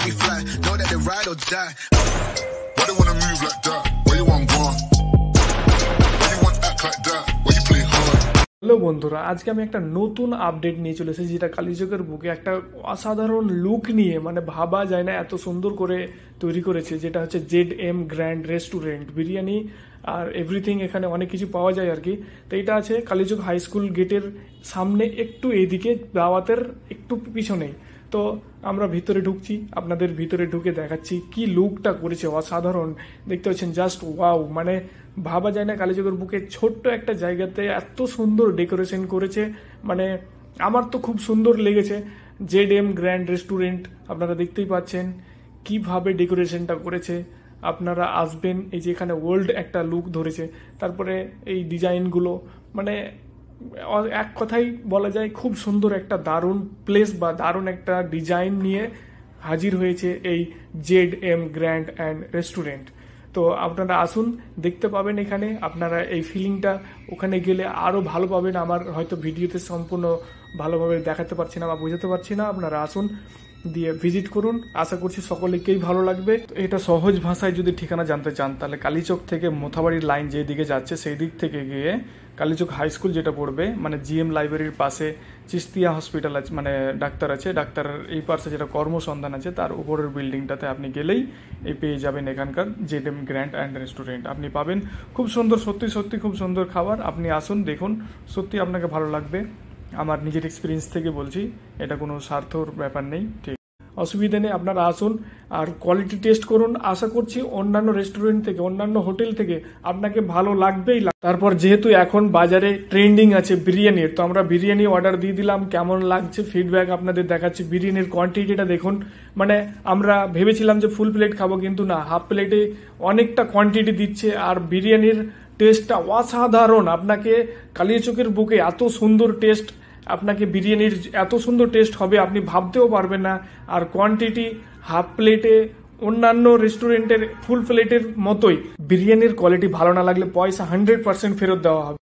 make me fly. Know that they ride or die. Why they wanna move like that? Why you want go? Why you want act like that? Why you play hard? Hello বন্ধুরা, আজকে আমি একটা নতুন update নিয়ে চলে এসেছি, যেটা কালীচকের বুকে একটা অসাধারণ লুক নিয়ে, মানে ভাবা যায় না এত সুন্দর করে তৈরি করেছে, যেটা হচ্ছে ZM গ্র্যান্ড রেস্টুরেন্ট। বিরিয়ানি আর এভরিথিং এখানে অনেক কিছু পাওয়া যায় আর কি। তো এটা আছে কালীচক হাই স্কুল গেটের সামনে, একটু এইদিকে দাওয়াতের একটু পিছনেই। তো আমরা ভিতরে ঢুকছি, আপনাদের ভিতরে ঢুকে দেখাচ্ছি কি লুকটা করেছে, অসাধারণ দেখতে পাচ্ছেন, জাস্ট ওয়াও। মানে ভাবা যায় না কালীচকের বুকে ছোট্ট একটা জায়গাতে এত সুন্দর ডেকোরেশন করেছে, মানে আমার তো খুব সুন্দর লেগেছে। ZM গ্র্যান্ড রেস্টুরেন্ট আপনারা দেখতেই পাচ্ছেন কিভাবে ডেকোরেশনটা করেছে। আপনারা আসবেন, এই যে এখানে ওল্ড একটা লুক ধরেছে, তারপরে এই ডিজাইনগুলো, মানে এক কথাই বলা যায় খুব সুন্দর একটা দারুণ প্লেস বা দারুণ একটা ডিজাইন নিয়ে হাজির হয়েছে এই ZM গ্র্যান্ড অ্যান্ড রেস্টুরেন্ট। তো আপনারা আসুন, দেখতে পাবেন এখানে, আপনারা এই ফিলিংটা ওখানে গেলে আরও ভালো পাবেন। আমার হয়তো ভিডিওতে সম্পূর্ণ ভালোভাবে দেখাতে পারছি না বা বোঝাতে পারছি না, আপনারা আসুন, দিয়ে ভিজিট করুন, আশা করছি সকলেকেই ভালো লাগবে। এটা সহজ ভাষায় যদি ঠিকানা জানতে চান, তাহলে কালীচক থেকে মোথাবাড়ির লাইন যেই দিকে যাচ্ছে সেই দিক থেকে গিয়ে কালীচক হাই স্কুল যেটা পড়বে, মানে GM লাইব্রেরির পাশে চিস্তিয়া হসপিটাল আছে, মানে ডাক্তার আছে, ডাক্তারের এই পাশে যেটা কর্মসন্ধান আছে তার উপরের বিল্ডিংটাতে আপনি গেলেই এই পেয়ে যাবেন এখানকার ZM গ্র্যান্ড অ্যান্ড রেস্টুরেন্ট। আপনি পাবেন খুব সুন্দর, সত্যি সত্যি খুব সুন্দর খাবার। আপনি আসুন, দেখুন, সত্যি আপনাকে ভালো লাগবে। আমার নিজের এক্সপিরিয়েন্স থেকে বলছি, এটা কোনো স্বার্থর ব্যাপার নেই, ঠিক অসুবিধা নেই। আপনারা আসুন আর কোয়ালিটি টেস্ট করুন, আশা করছি অন্যান্য রেস্টুরেন্ট থেকে, অন্যান্য হোটেল থেকে আপনাকে ভালো লাগবেই। তারপর যেহেতু এখন বাজারে ট্রেন্ডিং আছে বিরিয়ানির, তো আমরা বিরিয়ানি অর্ডার দিয়ে দিলাম। কেমন লাগছে ফিডব্যাক আপনাদের দেখাচ্ছি। বিরিয়ানির কোয়ান্টিটিটা দেখুন, মানে আমরা ভেবেছিলাম যে ফুল প্লেট খাবো, কিন্তু না, হাফ প্লেটে অনেকটা কোয়ান্টিটি দিচ্ছে। আর বিরিয়ানির টেস্টটা অসাধারণ। আপনাকে কালিয়াচকের বুকে এত সুন্দর টেস্ট, আপনাকে বিরিয়ানির এত সুন্দর টেস্ট হবে আপনি ভাবতেও পারবেন না। আর কোয়ান্টিটি হাফ প্লেটে অন্যান্য রেস্টুরেন্টের ফুল প্লেটের মতোই। বিরিয়ানির কোয়ালিটি ভালো না লাগলে পয়সা 100% ফেরত দেওয়া হবে।